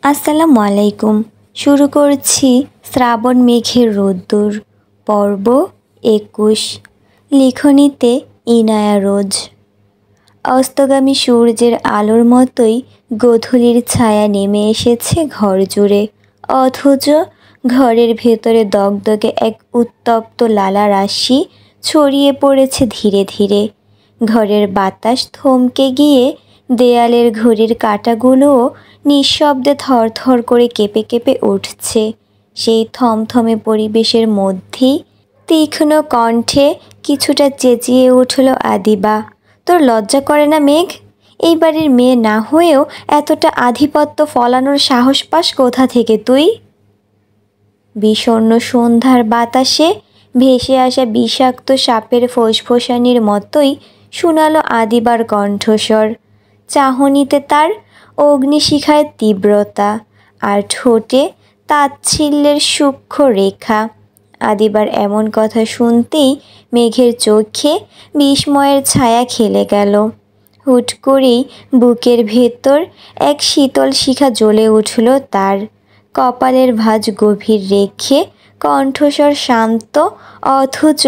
আসসালামু আলাইকুম। শুরু করছি শ্রাবণ মেঘের রোদ্দুর পর্ব ২১। লিখনীতে ইনায়া রোজ। অস্তগামী সূর্যের আলোর মতোই গোধূলির ছায়া নেমে এসেছে ঘর জুড়ে, অথচ ঘরের ভেতরে দগদগে এক উত্তপ্ত লালা রাশি ছড়িয়ে পড়েছে ধীরে ধীরে। ঘরের বাতাস থমকে গিয়ে দেয়ালের ঘড়ির কাঁটাগুলোও নিঃশব্দে থরথর করে কেঁপে কেঁপে উঠছে। সেই থমথমে পরিবেশের মধ্যেই তীক্ষ্ণ কণ্ঠে কিছুটা চেঁচিয়ে উঠল আদিবা, তোর লজ্জা করে না মেঘ? এই বাড়ির মেয়ে না হয়েও এতটা আধিপত্য ফলানোর সাহস পাস কোথা থেকে তুই? বিষণ্ণ সন্ধ্যার বাতাসে ভেসে আসা বিষাক্ত সাপের ফোঁসফোঁসানির মতোই শোনালো আদিবার কণ্ঠস্বর। চাহনিতে তার অগ্নিশিখার তীব্রতা, আর ঠোঁটে তাচ্ছিল্যের সূক্ষ্ম রেখা। আদিবার এমন কথা শুনতেই মেঘের চোখে বিস্ময়ের ছায়া খেলে গেল। হুট করেই বুকের ভেতর এক শীতল শিখা জ্বলে উঠল তার। কপালের ভাঁজ গভীর রেখে কণ্ঠস্বর শান্ত অথচ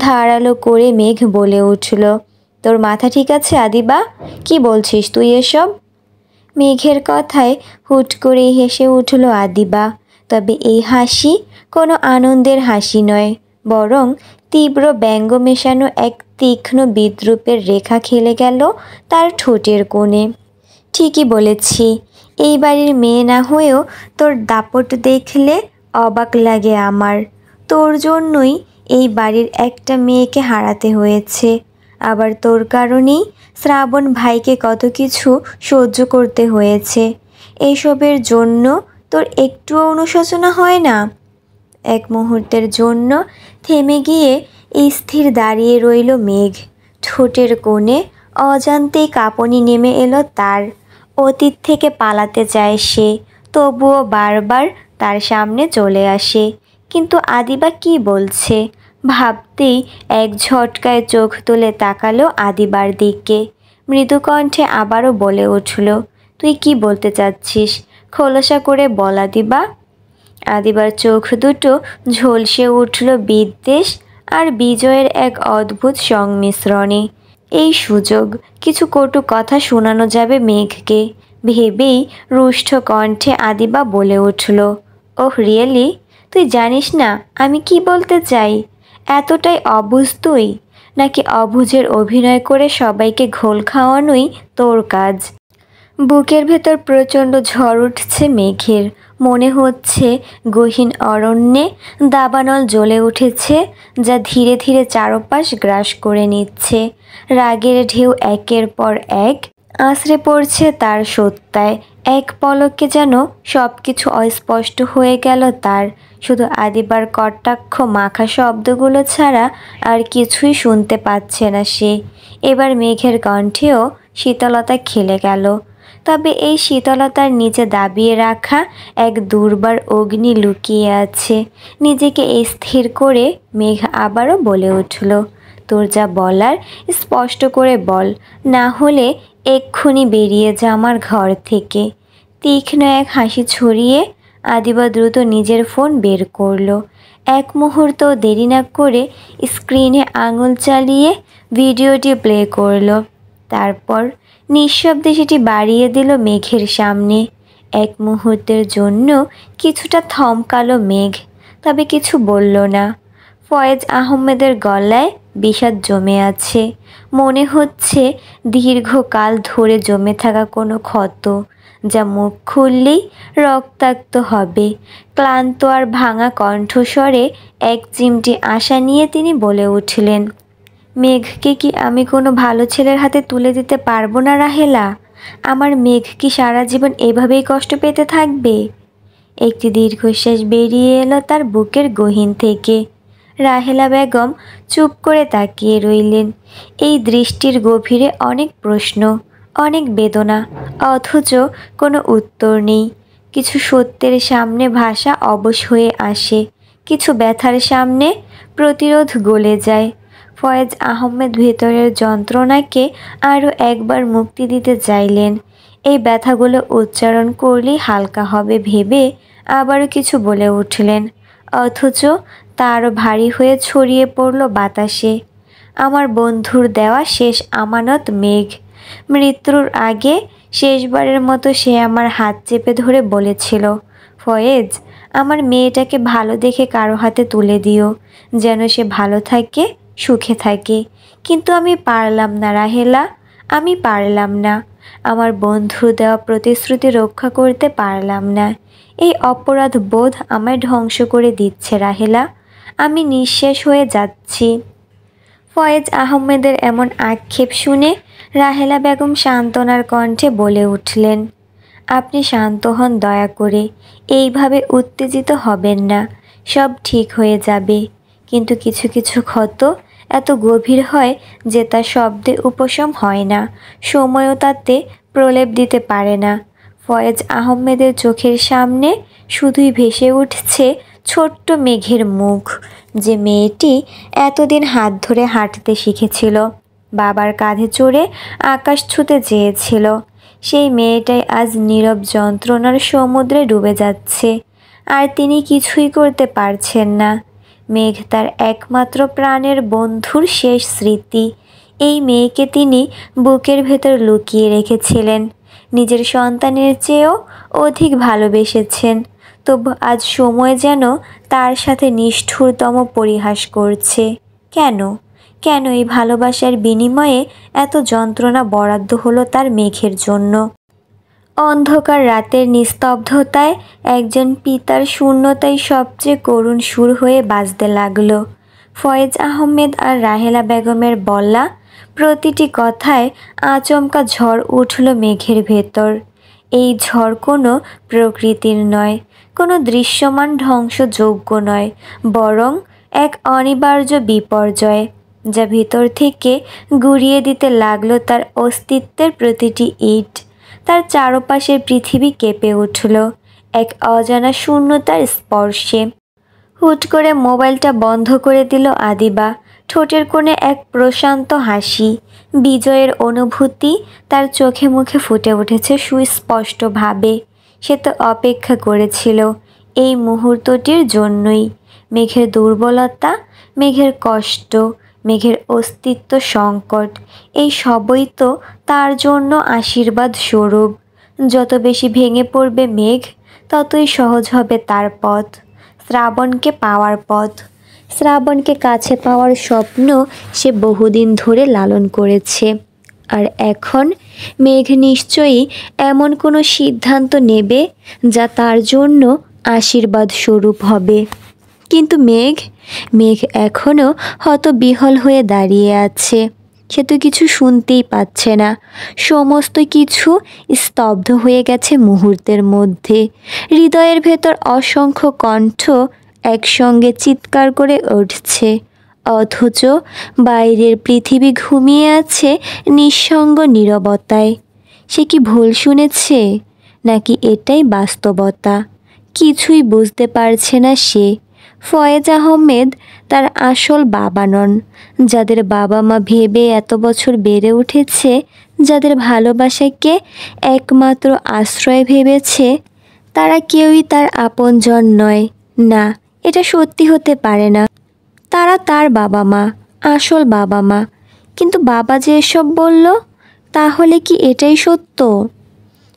ধারালো করে মেঘ বলে উঠল, তোর মাথা ঠিক আছে আদিবা? কি বলছিস তুই এসব? মেঘের কথায় হুট করে হেসে উঠল আদিবা, তবে এই হাসি কোনো আনন্দের হাসি নয়, বরং তীব্র ব্যঙ্গ মেশানো এক তীক্ষ্ণ বিদ্রূপের রেখা খেলে গেল তার ঠোঁটের কোণে। ঠিকই বলেছি, এই বাড়ির মেয়ে না হয়েও তোর দাপট দেখলে অবাক লাগে আমার। তোর জন্যই এই বাড়ির একটা মেয়েকে হারাতে হয়েছে, আবার তোর কারণেই শ্রাবণ ভাইকে কত কিছু সহ্য করতে হয়েছে। এইসবের জন্য তোর একটুও অনুশোচনা হয় না? এক মুহূর্তের জন্য থেমে গিয়ে স্থির দাঁড়িয়ে রইল মেঘ। ঠোঁটের কোণে অজান্তেই কাঁপুনি নেমে এলো তার। অতীত থেকে পালাতে চায় সে, তবুও বারবার তার সামনে চলে আসে। কিন্তু আদিবা কি বলছে ভাবতেই এক ঝটকায় চোখ তুলে তাকালো আদিবার দিকে। মৃদু কণ্ঠে আবারও বলে উঠল, তুই কি বলতে চাচ্ছিস? খোলসা করে বল আদিবা। আদিবার চোখ দুটো ঝলসে উঠল বিদ্বেষ আর বিজয়ের এক অদ্ভুত সংমিশ্রণে। এই সুযোগ কিছু কটু কথা শোনানো যাবে মেঘকে ভেবেই রুষ্ট কণ্ঠে আদিবা বলে উঠল, ওহ রিয়েলি? তুই জানিস না আমি কি বলতে চাই? এতটাই অবুঝ তুই? নাকি অবুঝের অভিনয় করে সবাইকে ঘোল খাওয়ানোই তোর কাজ? বুকের ভেতর প্রচণ্ড ঝড় উঠছে মেঘের। মনে হচ্ছে গহীন অরণ্যে দাবানল জ্বলে উঠেছে, যা ধীরে ধীরে চারপাশ গ্রাস করে নিচ্ছে। রাগের ঢেউ একের পর এক আছড়ে পড়ছে তার সত্তায়। এক পলকে যেন সব কিছু অস্পষ্ট হয়ে গেল তার। শুধু আদিবার কটাক্ষ মাখা শব্দগুলো ছাড়া আর কিছুই শুনতে পাচ্ছে না সে। এবার মেঘের কণ্ঠেও শীতলতা খেলে গেল, তবে এই শীতলতার নিচে দাবিয়ে রাখা এক দুর্বার অগ্নি লুকিয়ে আছে। নিজেকে স্থির করে মেঘ আবারও বলে উঠল, তোর যা বলার স্পষ্ট করে বল, না হলে এক্ষুনি বেরিয়ে যা আমার ঘর থেকে। তীক্ষ্ণ এক হাসি ছড়িয়ে আদিবা দ্রুত নিজের ফোন বের করলো। এক মুহূর্ত দেরি না করে স্ক্রিনে আঙুল চালিয়ে ভিডিওটি প্লে করলো। তারপর নিঃশব্দে সেটি বাড়িয়ে দিল মেঘের সামনে। এক মুহূর্তের জন্য কিছুটা থমকালো মেঘ, তবে কিছু বলল না। ফয়েজ আহমেদের গলায় বিষাদ জমে আছে, মনে হচ্ছে দীর্ঘকাল ধরে জমে থাকা কোনো ক্ষত, যা মুখ খুললেই রক্তাক্ত হবে। ক্লান্ত আর ভাঙা কণ্ঠস্বরে এক চিমটি আশা নিয়ে তিনি বলে উঠলেন, মেঘকে কি আমি কোনো ভালো ছেলের হাতে তুলে দিতে পারবো না রাহেলা? আমার মেঘ কি সারা জীবন এভাবেই কষ্ট পেতে থাকবে? একটি দীর্ঘশ্বাস বেরিয়ে এলো তার বুকের গহীন থেকে। রাহেলা বেগম চুপ করে তাকিয়ে রইলেন। এই দৃষ্টির গভীরে অনেক প্রশ্ন, অনেক বেদনা, অথচ কোনো উত্তর নেই। কিছু সত্যের সামনে ভাষা অবশ হয়ে আসে, কিছু ব্যথার সামনে প্রতিরোধ গলে যায়। ফয়েজ আহমেদ ভেতরের যন্ত্রণাকে আরও একবার মুক্তি দিতে চাইলেন। এই ব্যথাগুলো উচ্চারণ করলেই হালকা হবে ভেবে আবারও কিছু বলে উঠলেন, অথচ তারও ভারী হয়ে ছড়িয়ে পড়ল বাতাসে। আমার বন্ধুর দেওয়া শেষ আমানত মেঘ। মৃত্যুর আগে শেষবারের মতো সে আমার হাত চেপে ধরে বলেছিল, ফয়েজ, আমার মেয়েটাকে ভালো দেখে কারো হাতে তুলে দিও, যেন সে ভালো থাকে, সুখে থাকে। কিন্তু আমি পারলাম না রাহেলা, আমি পারলাম না। আমার বন্ধু দেওয়া প্রতিশ্রুতি রক্ষা করতে পারলাম না। এই অপরাধ বোধ আমায় ধ্বংস করে দিচ্ছে রাহেলা। আমি নিঃশেষ হয়ে যাচ্ছি। ফয়েজ আহমেদের এমন আক্ষেপ শুনে রাহেলা বেগম সান্ত্বনার কণ্ঠে বলে উঠলেন, আপনি শান্ত হন দয়া করে, এইভাবে উত্তেজিত হবেন না, সব ঠিক হয়ে যাবে। কিন্তু কিছু কিছু ক্ষত এত গভীর হয় যে তা শব্দে উপশম হয় না, সময়ও তাতে প্রলেপ দিতে পারে না। ফয়েজ আহমেদের চোখের সামনে শুধুই ভেসে উঠছে ছোট্ট মেঘের মুখ, যে মেয়েটি এতদিন হাত ধরে হাঁটতে শিখেছিল, বাবার কাঁধে চড়ে আকাশ ছুঁতে চেয়েছিল। সেই মেয়েটাই আজ নীরব যন্ত্রণার সমুদ্রে ডুবে যাচ্ছে, আর তিনি কিছুই করতে পারছেন না। মেঘ তার একমাত্র প্রাণের বন্ধুর শেষ স্মৃতি। এই মেয়েকে তিনি বুকের ভেতর লুকিয়ে রেখেছিলেন, নিজের সন্তানের চেয়েও অধিক ভালোবেসেছেন। তবু আজ সময় যেন তার সাথে নিষ্ঠুরতম পরিহাস করছে। কেন কেন এই ভালোবাসার বিনিময়ে এত যন্ত্রণা বরাদ্দ হলো তার মেঘের জন্য? অন্ধকার রাতের নিস্তব্ধতায় একজন পিতার শূন্যতাই সবচেয়ে করুণ সুর হয়ে বাজতে লাগলো। ফয়েজ আহমেদ আর রাহেলা বেগমের বলা প্রতিটি কথায় আচমকা ঝড় উঠল মেঘের ভেতর। এই ঝড় কোনো প্রকৃতির নয়, কোনো দৃশ্যমান ধ্বংসযোগ্য নয়, বরং এক অনিবার্য বিপর্যয়, যা ভিতর থেকে গুঁড়িয়ে দিতে লাগলো তার অস্তিত্বের প্রতিটি ইট। তার চারপাশের পৃথিবী কেঁপে উঠল এক অজানা শূন্যতার স্পর্শে। হুট করে মোবাইলটা বন্ধ করে দিল আদিবা। ঠোঁটের কোণে এক প্রশান্ত হাসি, বিজয়ের অনুভূতি তার চোখে মুখে ফুটে উঠেছে সুস্পষ্টভাবে। সে তো অপেক্ষা করেছিল এই মুহূর্তটির জন্যই। মেঘের দুর্বলতা, মেঘের কষ্ট, মেঘের অস্তিত্ব সংকট, এই সবই তো তার জন্য আশীর্বাদ স্বরূপ। যত বেশি ভেঙে পড়বে মেঘ, ততই সহজ হবে তার পথ, শ্রাবণকে পাওয়ার পথ। শ্রাবণকে কাছে পাওয়ার স্বপ্ন সে বহুদিন ধরে লালন করেছে। আর এখন মেঘ নিশ্চয়ই এমন কোনো সিদ্ধান্ত নেবে যা তার জন্য আশীর্বাদ স্বরূপ হবে। কিন্তু মেঘ এখনও হতবিহ্বল হয়ে দাঁড়িয়ে আছে। সে তো কিছু শুনতেই পাচ্ছে না। সমস্ত কিছু স্তব্ধ হয়ে গেছে মুহূর্তের মধ্যে। হৃদয়ের ভেতর অসংখ্য কণ্ঠ একসঙ্গে চিৎকার করে উঠছে, অথচ বাইরের পৃথিবী ঘুমিয়ে আছে নিঃসঙ্গ নীরবতায়। সে কি ভুল শুনেছে, নাকি এটাই বাস্তবতা? কিছুই বুঝতে পারছে না সে। ফয়েজ আহমেদ তার আসল বাবা নন। যাদের বাবা মা ভেবে এত বছর বেড়ে উঠেছে, যাদের ভালোবাসাকে একমাত্র আশ্রয় ভেবেছে, তারা কেউই তার আপনজন নয়। না, এটা সত্যি হতে পারে না। তারা তার বাবা মা, আসল বাবা মা। কিন্তু বাবা যে এসব বলল, তাহলে কি এটাই সত্য?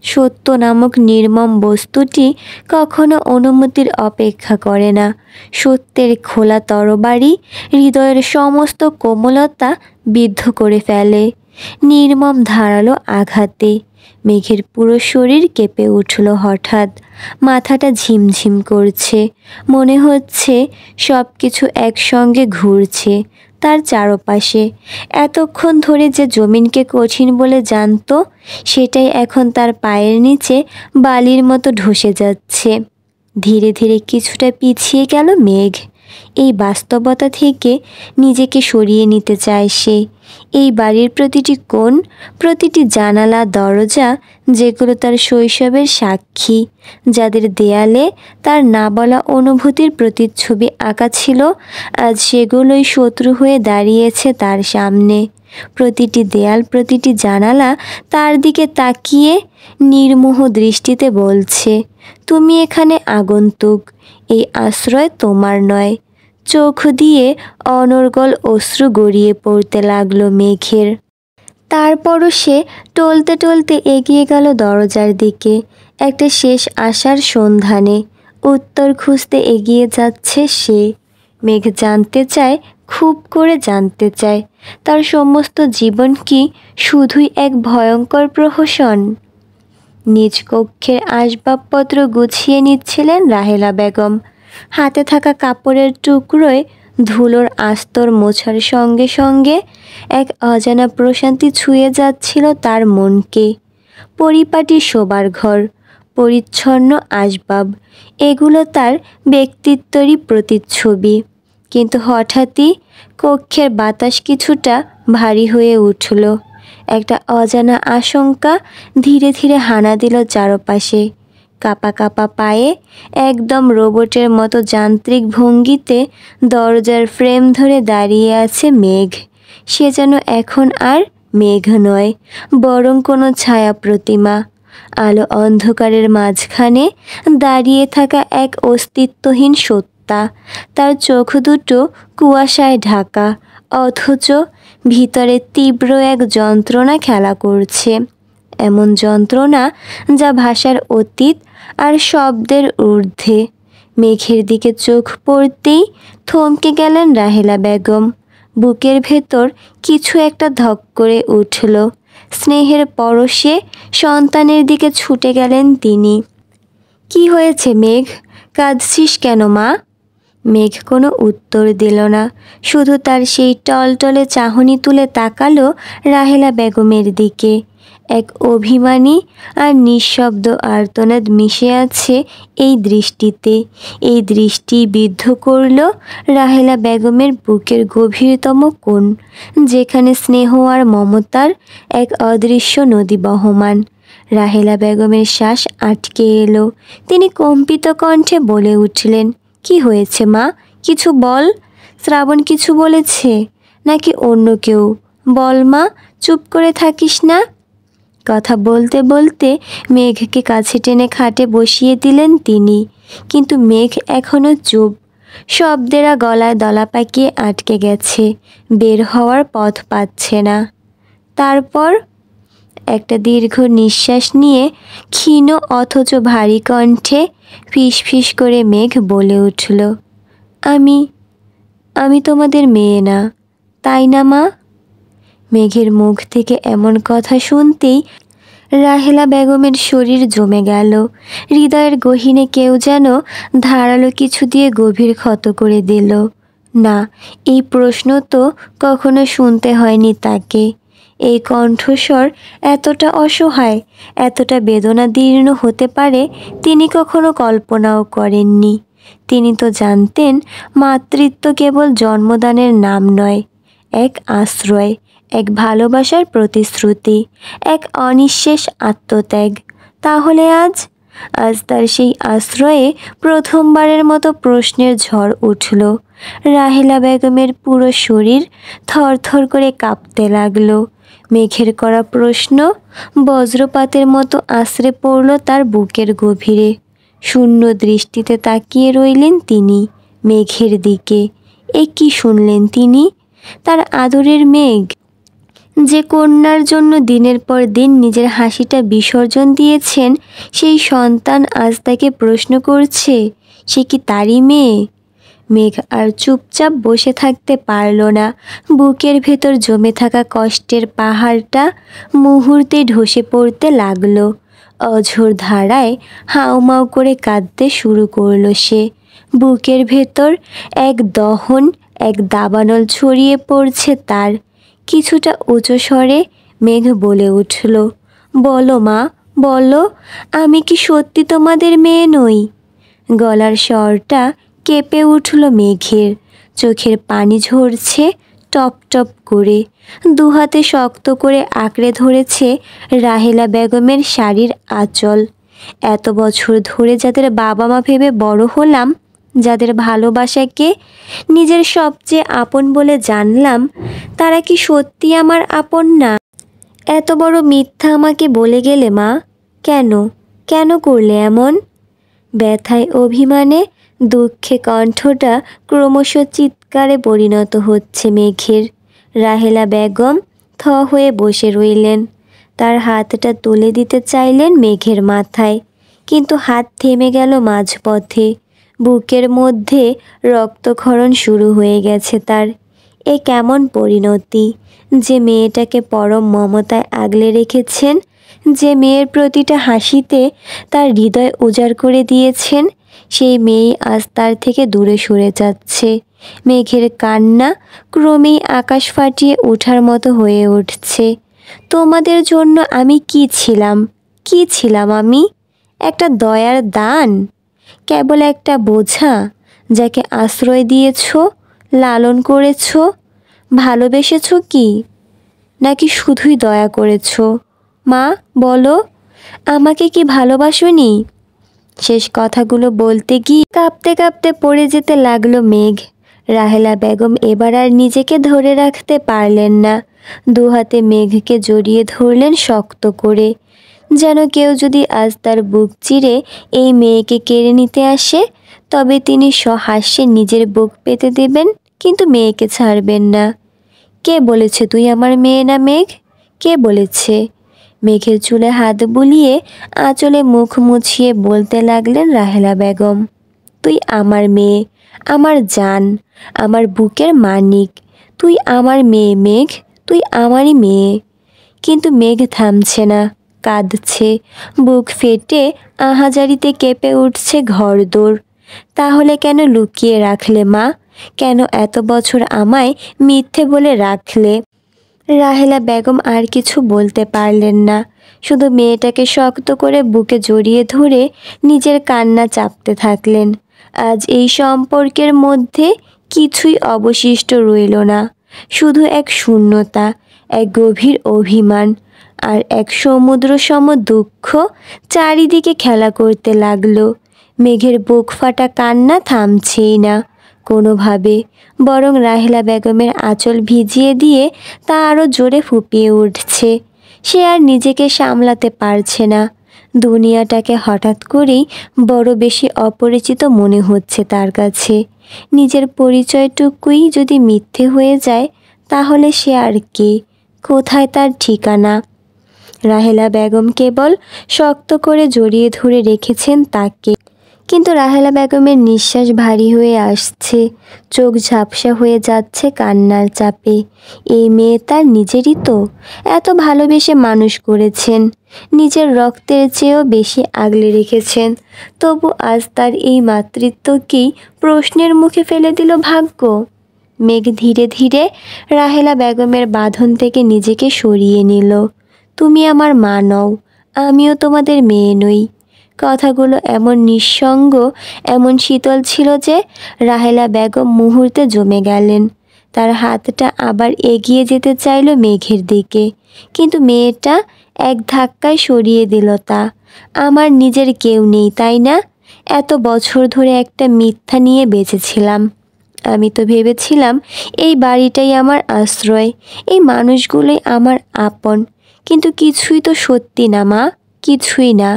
সত্য নামক নির্মম বস্তুটি কখনো অনুমতির অপেক্ষা করে না। সত্যের খোলা তরবারি হৃদয়ের সমস্ত কোমলতা বিদ্ধ করে ফেলে নির্মম ধারালো আঘাতে। মেঘের পুরো শরীর কেঁপে উঠল হঠাৎ। মাথাটা ঝিমঝিম করছে, মনে হচ্ছে সব কিছু একসঙ্গে ঘুরছে তার চারপাশে। এতক্ষণ ধরে যে জমিনকে কঠিন বলে জানতো, সেটাই এখন তার পায়ের নিচে বালির মতো ধসে যাচ্ছে। ধীরে ধীরে কিছুটা পিছিয়ে গেল মেঘ। এই বাস্তবতা থেকে নিজেকে সরিয়ে নিতে চায় সে। এই বাড়ির প্রতিটি কোণ, প্রতিটি জানালা দরজা যেগুলো তার শৈশবের সাক্ষী, যাদের দেয়ালে তার না বলা অনুভূতির প্রতিচ্ছবি আঁকা ছিল, আজ সেগুলোই শত্রু হয়ে দাঁড়িয়েছে তার সামনে। প্রতিটি দেয়াল, প্রতিটি জানালা তার দিকে তাকিয়ে নির্মোহ দৃষ্টিতে বলছে, তুমি এখানে আগন্তুক, এই আশ্রয় তোমার নয়। চোখ দিয়ে অনর্গল অশ্রু গড়িয়ে পড়তে লাগলো মেঘের। তারপরও সে টলতে টলতে এগিয়ে গেল দরজার দিকে, একটা শেষ আশার সন্ধানে। উত্তর খুঁজতে এগিয়ে যাচ্ছে সে। মেঘ জানতে চায়, খুব করে জানতে চায়, তার সমস্ত জীবন কি শুধুই এক ভয়ঙ্কর প্রহসন? নিজ কক্ষের আসবাবপত্র গুছিয়ে নিচ্ছিলেন রাহেলা বেগম। হাতে থাকা কাপড়ের টুকরোয় ধুলোর আস্তর মোছার সঙ্গে সঙ্গে এক অজানা প্রশান্তি ছুঁয়ে যাচ্ছিল তার মনকে। পরিপাটি শোবার ঘর, পরিচ্ছন্ন আসবাব, এগুলো তার ব্যক্তিত্বেরই প্রতিচ্ছবি। কিন্তু হঠাৎই কক্ষের বাতাস কিছুটা ভারী হয়ে উঠল। একটা অজানা আশঙ্কা ধীরে ধীরে হানা দিল চারপাশে। কাঁপা কাঁপা পায়ে, একদম রোবটের মতো যান্ত্রিক ভঙ্গিতে দরজার ফ্রেম ধরে দাঁড়িয়ে আছে মেঘ। সে যেন এখন আর মেঘ নয়, বরং কোনো ছায়া প্রতিমা। আলো অন্ধকারের মাঝখানে দাঁড়িয়ে থাকা এক অস্তিত্বহীন সত্তা। তার চোখ দুটো কুয়াশায় ঢাকা, অথচ ভিতরে তীব্র এক যন্ত্রণা খেলা করছে। এমন যন্ত্রণা যা ভাষার অতীত আর শব্দের ঊর্ধ্বে। মেঘের দিকে চোখ পড়তেই থমকে গেলেন রাহেলা বেগম। বুকের ভেতর কিছু একটা ধক করে উঠল। স্নেহের পরশে সন্তানের দিকে ছুটে গেলেন তিনি। কি হয়েছে মেঘ, কাঁদছিস কেন মা? মেঘ কোনো উত্তর দিল না, শুধু তার সেই টলটলে চাহনি তুলে তাকালো রাহেলা বেগমের দিকে। এক অভিমানী আর নিঃশব্দ আর্তনাদ মিশে আছে এই দৃষ্টিতে। এই দৃষ্টি বিদ্ধ করল রাহেলা বেগমের বুকের গভীরতম কোণ, যেখানে স্নেহ আর মমতার এক অদৃশ্য নদী বহমান। রাহেলা বেগমের শ্বাস আটকে এলো। তিনি কম্পিত কণ্ঠে বলে উঠলেন, কি হয়েছে মা, কিছু বল। শ্রাবণ কিছু বলেছে নাকি অন্য কেউ? বল মা, চুপ করে থাকিস না। কথা বলতে বলতে মেঘকে কাছে টেনে খাটে বসিয়ে দিলেন তিনি। কিন্তু মেঘ এখনো চুপ। শব্দেরা গলায় দলা পাকিয়ে আটকে গেছে, বের হওয়ার পথ পাচ্ছে না। তারপর একটা দীর্ঘ নিঃশ্বাস নিয়ে ক্ষীণ অথচ ভারী কণ্ঠে ফিস ফিস করে মেঘ বলে উঠল, আমি তোমাদের মেয়ে না, তাই না মা? মেঘের মুখ থেকে এমন কথা শুনতেই রাহেলা বেগমের শরীর জমে গেল। হৃদয়ের গহীনে কেউ যেন ধারালো কিছু দিয়ে গভীর ক্ষত করে দিল। না, এই প্রশ্ন তো কখনো শুনতে হয়নি তাকে। এই কণ্ঠস্বর এতটা অসহায়, এতটা বেদনাদীর্ণ হতে পারে তিনি কখনো কল্পনাও করেননি। তিনি তো জানতেন মাতৃত্ব কেবল জন্মদানের নাম নয়, এক আশ্রয়, এক ভালোবাসার প্রতিশ্রুতি, এক অনিঃশেষ আত্মত্যাগ। তাহলে আজ তার সেই আশ্রয়ে প্রথমবারের মতো প্রশ্নের ঝড় উঠল। রাহেলা বেগমের পুরো শরীর থরথর করে কাঁপতে লাগলো। মেঘের করা প্রশ্ন বজ্রপাতের মতো আছড়ে পড়ল তার বুকের গভীরে। শূন্য দৃষ্টিতে তাকিয়ে রইলেন তিনি মেঘের দিকে। এ কি শুনলেন তিনি? তার আদরের মেঘ, যে কন্যার জন্য দিনের পর দিন নিজের হাসিটা বিসর্জন দিয়েছেন, সেই সন্তান আজ তাকে প্রশ্ন করছে সে কি তারই মেয়ে। মেঘ আর চুপচাপ বসে থাকতে পারল না। বুকের ভেতর জমে থাকা কষ্টের পাহাড়টা মুহূর্তে ধসে পড়তে লাগলো। অঝোর ধারায় হাউমাউ করে কাঁদতে শুরু করলো সে। বুকের ভেতর এক দহন, এক দাবানল ছড়িয়ে পড়ছে তার। কিছুটা উঁচু স্বরে মেঘ বলে উঠল, বলো মা, বলো, আমি কি সত্যি তোমাদের মেয়ে নই? গলার স্বরটা কেঁপে উঠল মেঘের, চোখের পানি ঝরছে টপ টপ করে। দুহাতে শক্ত করে আঁকড়ে ধরেছে রাহেলা বেগমের শাড়ির আঁচল। এত বছর ধরে যাদের বাবা মা ভেবে বড় হলাম, যাদের ভালোবাসাকে নিজের সবচেয়ে আপন বলে জানলাম, তারা কি সত্যি আমার আপন না? এত বড় মিথ্যা আমাকে বলে গেলে মা? কেন কেন করলে এমন? ব্যথায় অভিমানে দুঃখে কণ্ঠটা ক্রমশ চিৎকারে পরিণত হচ্ছে মেঘের। রাহেলা বেগম থ হয়ে বসে রইলেন। তার হাতটা তুলে দিতে চাইলেন মেঘের মাথায়, কিন্তু হাত থেমে গেল মাঝপথে। বুকের মধ্যে রক্তক্ষরণ শুরু হয়ে গেছে তার। এ কেমন পরিণতি! যে মেয়েটাকে পরম মমতায় আগলে রেখেছেন, যে মেয়ের প্রতিটা হাসিতে তার হৃদয় উজাড় করে দিয়েছেন, সেই মেয়েই আজ তার থেকে দূরে সরে যাচ্ছে। মেঘের কান্না ক্রমেই আকাশ ফাটিয়ে ওঠার মতো হয়ে উঠছে। তোমাদের জন্য আমি কি ছিলাম? কি ছিলাম আমি? একটা দয়ার দান? কেবল একটা বোঝা, যাকে আশ্রয় দিয়েছ, লালন করেছ, ভালোবেসেছ কি? নাকি শুধুই দয়া করেছ? মা বলো, আমাকে কি ভালোবাসোনি? শেষ কথাগুলো বলতে গিয়ে কাঁপতে কাঁপতে পড়ে যেতে লাগলো মেঘ। রাহেলা বেগম এবার আর নিজেকে ধরে রাখতে পারলেন না। দুহাতে মেঘকে জড়িয়ে ধরলেন শক্ত করে, যেন কেউ যদি আজ তার বুক চিরে এই মেয়েকে কেড়ে নিতে আসে, তবে তিনি সহাস্যে নিজের বুক পেতে দেবেন, কিন্তু মেয়েকে ছাড়বেন না। কে বলেছে তুই আমার মেয়ে না মেঘ? কে বলেছে? মেঘের চুলে হাত বুলিয়ে আঁচলে মুখ মুছিয়ে বলতে লাগলেন রাহেলা বেগম, তুই আমার মেয়ে, আমার জান, আমার বুকের মানিক। তুই আমার মেয়ে মেঘ, তুই আমারই মেয়ে। কিন্তু মেঘ থামছে না, কাঁদছে, বুক ফেটে আহাজারিতে কেঁপে উঠছে ঘরদোর। তাহলে কেন লুকিয়ে রাখলে মা? কেন এত বছর আমায় মিথ্যে বলে রাখলে? রাহেলা বেগম আর কিছু বলতে পারলেন না, শুধু মেয়েটাকে শক্ত করে বুকে জড়িয়ে ধরে নিজের কান্না চাপতে থাকলেন। আজ এই সম্পর্কের মধ্যে কিছুই অবশিষ্ট রইল না, শুধু এক শূন্যতা, এক গভীর অভিমান, আর এক সমুদ্র সম দুঃখ চারিদিকে খেলা করতে লাগলো। মেঘের বুক ফাটা কান্না থামছেই না কোনোভাবে, বরং রাহেলা বেগমের আঁচল ভিজিয়ে দিয়ে তা আরও জোরে ফুপিয়ে উঠছে। সে আর নিজেকে সামলাতে পারছে না। দুনিয়াটাকে হঠাৎ করেই বড় বেশি অপরিচিত মনে হচ্ছে তার কাছে। নিজের পরিচয়টুকুই যদি মিথ্যে হয়ে যায়, তাহলে সে আর কে? কোথায় তার ঠিকানা? রাহেলা বেগম কেবল শক্ত করে জড়িয়ে ধরে রেখেছেন তাকে, কিন্তু রাহেলা বেগমের নিঃশ্বাস ভারী হয়ে আসছে, চোখ ঝাপসা হয়ে যাচ্ছে কান্নার চাপে। এই মেয়ে তার নিজেরই তো, এত ভালোবেসে মানুষ করেছেন, নিজের রক্তের চেয়েও বেশি আগলে রেখেছেন, তবু আজ তার এই মাতৃত্বকেই প্রশ্নের মুখে ফেলে দিল ভাগ্য। মেঘ ধীরে ধীরে রাহেলা বেগমের বাঁধন থেকে নিজেকে সরিয়ে নিল। তুমি আমার মা নও, আমিও তোমাদের মেয়ে নই। কথাগুলো এমন নিঃসঙ্গ, এমন শীতল ছিল যে রাহেলা বেগম মুহূর্তে জমে গেলেন। তার হাতটা আবার এগিয়ে যেতে চাইল মেঘের দিকে, কিন্তু মেয়েটা এক ধাক্কায় সরিয়ে দিল তা। আমার নিজের কেউ নেই, তাই না? এত বছর ধরে একটা মিথ্যা নিয়ে বেঁচেছিলাম। আমি তো ভেবেছিলাম এই বাড়িটাই আমার আশ্রয়, এই মানুষগুলোই আমার আপন, কিন্তু কিছুই তো সত্যি না মা, কিছুই না।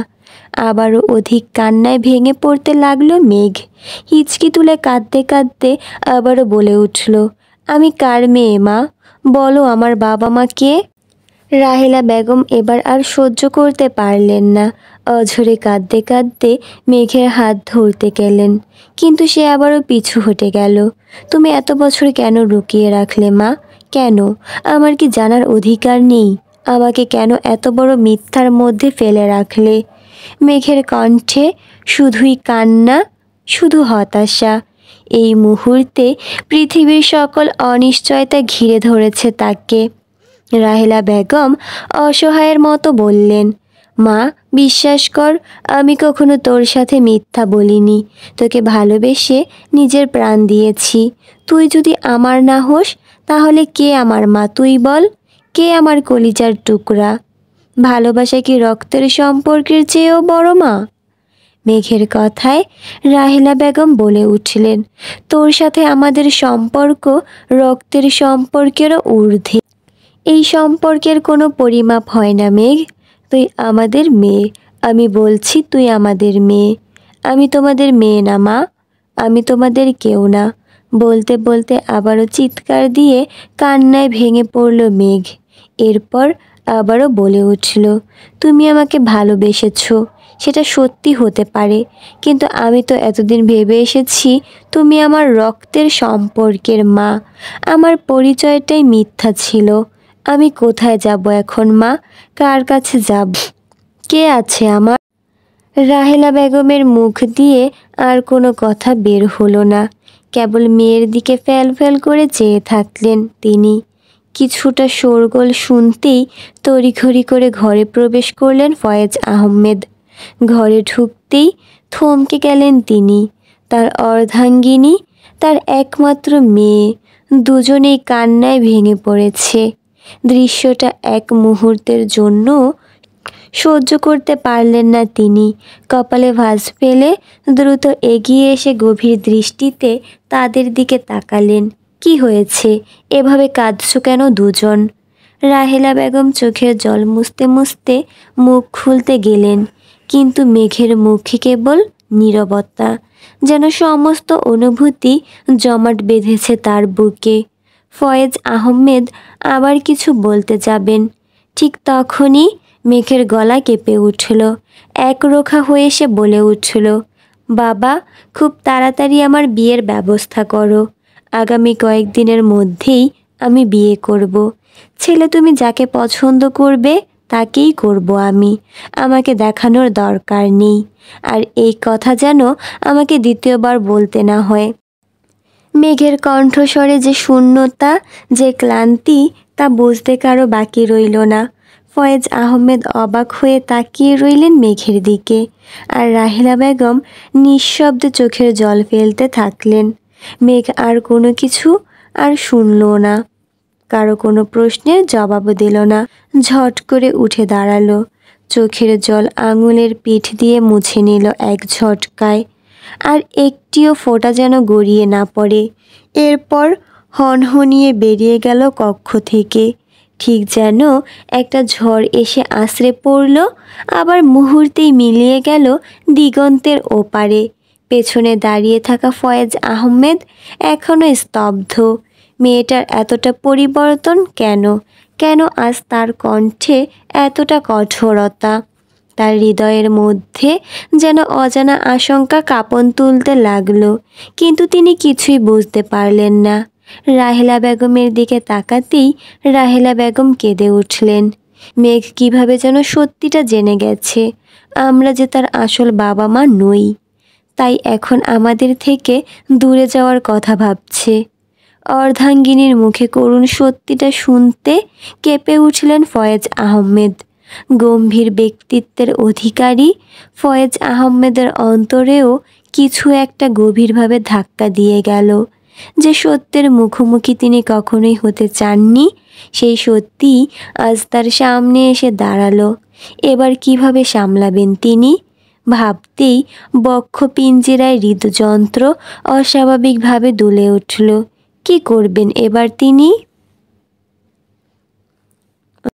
আবারও অধিক কান্নায় ভেঙে পড়তে লাগলো মেঘ। হিচকি তুলে কাঁদতে কাঁদতে আবারও বলে উঠল, আমি কার মেয়ে মা? বলো, আমার বাবা মা কে? রাহেলা বেগম এবার আর সহ্য করতে পারলেন না, অঝরে কাঁদতে কাঁদতে মেঘের হাত ধরতে গেলেন, কিন্তু সে আবারও পিছু হটে গেল। তুমি এত বছর কেন লুকিয়ে রাখলে মা? কেন? আমার কি জানার অধিকার নেই? আমাকে কেন এত বড় মিথ্যার মধ্যে ফেলে রাখলে? মেঘের কণ্ঠে শুধুই কান্না, শুধু হতাশা। এই মুহূর্তে পৃথিবীর সকল অনিশ্চয়তা ঘিরে ধরেছে তাকে। রাহেলা বেগম অসহায়ের মতো বললেন, মা, বিশ্বাস কর, আমি কখনো তোর সাথে মিথ্যা বলিনি। তোকে ভালোবেসে নিজের প্রাণ দিয়েছি। তুই যদি আমার না হোস তাহলে কে আমার মা তুই বল? কে আমার কলিজার টুকরা? ভালোবাসা কি রক্তের সম্পর্কের চেয়েও বড় মা? মেঘের কথায় রাহেলা বেগম বলে উঠলেন, তোর সাথে আমাদের সম্পর্ক রক্তের সম্পর্কেরও ঊর্ধ্বে। এই সম্পর্কের কোনো পরিমাপ হয় না মেঘ। তুই আমাদের মেয়ে। আমি বলছি তুই আমাদের মেয়ে। আমি তোমাদের মেয়ে না মা। আমি তোমাদের কেউ না। বলতে বলতে আবারও চিৎকার দিয়ে কান্নায় ভেঙে পড়ল মেঘ। এরপর আবারও বলে উঠল, তুমি আমাকে ভালোবেসেছো, সেটা সত্যি হতে পারে, কিন্তু আমি তো এতদিন ভেবে এসেছি তুমি আমার রক্তের সম্পর্কের মা। আমার পরিচয়টাই মিথ্যা ছিল। আমি কোথায় যাব এখন মা? কার কাছে যাব? কে আছে আমার? রাহেলা বেগমের মুখ দিয়ে আর কোনো কথা বের হলো না। কেবল মেয়ের দিকে ফ্যাল ফ্যাল করে চেয়ে থাকলেন তিনি। কিছুটা শোরগোল শুনতেই তড়িঘড়ি করে ঘরে প্রবেশ করলেন ফয়েজ আহমেদ। ঘরে ঢুকতেই থমকে গেলেন তিনি। তার অর্ধাঙ্গিনী, তার একমাত্র মেয়ে, দুজনেই কান্নায় ভেঙে পড়েছে। দৃশ্যটা এক মুহূর্তের জন্য সহ্য করতে পারলেন না তিনি। কপালে ভাঁজ ফেলে দ্রুত এগিয়ে এসে গভীর দৃষ্টিতে তাদের দিকে তাকালেন। কি হয়েছে? এভাবে কাঁদছো কেন দুজন? রাহেলা বেগম চোখের জল মুছতে মুছতে মুখ খুলতে গেলেন, কিন্তু মেঘের মুখে কেবল নীরবতা, যেন সমস্ত অনুভূতি জমাট বেঁধেছে তার বুকে। ফয়েজ আহমেদ আবার কিছু বলতে যাবেন, ঠিক তখনই মেঘের গলা কেঁপে উঠল। একরোখা হয়ে সে বলে উঠল, বাবা, খুব তাড়াতাড়ি আমার বিয়ের ব্যবস্থা করো। আগামী কয়েকদিনের মধ্যেই আমি বিয়ে করব। ছেলে তুমি যাকে পছন্দ করবে তাকেই করব আমি। আমাকে দেখানোর দরকার নেই। আর এই কথা যেন আমাকে দ্বিতীয়বার বলতে না হয়। মেঘের কণ্ঠস্বরে যে শূন্যতা, যে ক্লান্তি, তা বুঝতে কারো বাকি রইল না। ফয়েজ আহমেদ অবাক হয়ে তাকিয়ে রইলেন মেঘের দিকে, আর রাহেলা বেগম নিঃশব্দে চোখের জল ফেলতে থাকলেন। মেঘ আর কোনো কিছু আর শুনল না, কারো কোনো প্রশ্নের জবাবও দিল না। ঝট করে উঠে দাঁড়ালো, চোখের জল আঙুলের পিঠ দিয়ে মুছে নিল এক ঝটকায়, আর একটিও ফোঁটা যেন গড়িয়ে না পড়ে। এরপর হনহনিয়ে বেরিয়ে গেল কক্ষ থেকে, ঠিক যেন একটা ঝড় এসে আছড়ে পড়ল, আবার মুহূর্তেই মিলিয়ে গেল দিগন্তের ওপারে। পেছনে দাঁড়িয়ে থাকা ফয়েজ আহমেদ এখনও স্তব্ধ। মেয়েটার এতটা পরিবর্তন কেন? কেন আজ তার কণ্ঠে এতটা কঠোরতা? তার হৃদয়ের মধ্যে যেন অজানা আশঙ্কা কাঁপন তুলতে লাগলো, কিন্তু তিনি কিছুই বুঝতে পারলেন না। রাহেলা বেগমের দিকে তাকাতেই রাহেলা বেগম কেঁদে উঠলেন। মেঘ কিভাবে যেন সত্যিটা জেনে গেছে, আমরা যে তার আসল বাবা মা নই, তাই এখন আমাদের থেকে দূরে যাওয়ার কথা ভাবছে। অর্ধাঙ্গিনীর মুখে করুণ সত্যিটা শুনতে কেঁপে উঠলেন ফয়েজ আহমেদ। গম্ভীর ব্যক্তিত্বের অধিকারী ফয়েজ আহমেদের অন্তরেও কিছু একটা গভীরভাবে ধাক্কা দিয়ে গেল। যে সত্যের মুখোমুখি তিনি কখনোই হতে চাননি, সেই সত্যিই আজ তার সামনে এসে দাঁড়ালো। এবার কিভাবে সামলাবেন তিনি? ভাবতেই বক্ষ পিঞ্জিরায় হৃদযন্ত্র অস্বাভাবিকভাবে দুলে উঠল। কি করবেন এবার তিনি?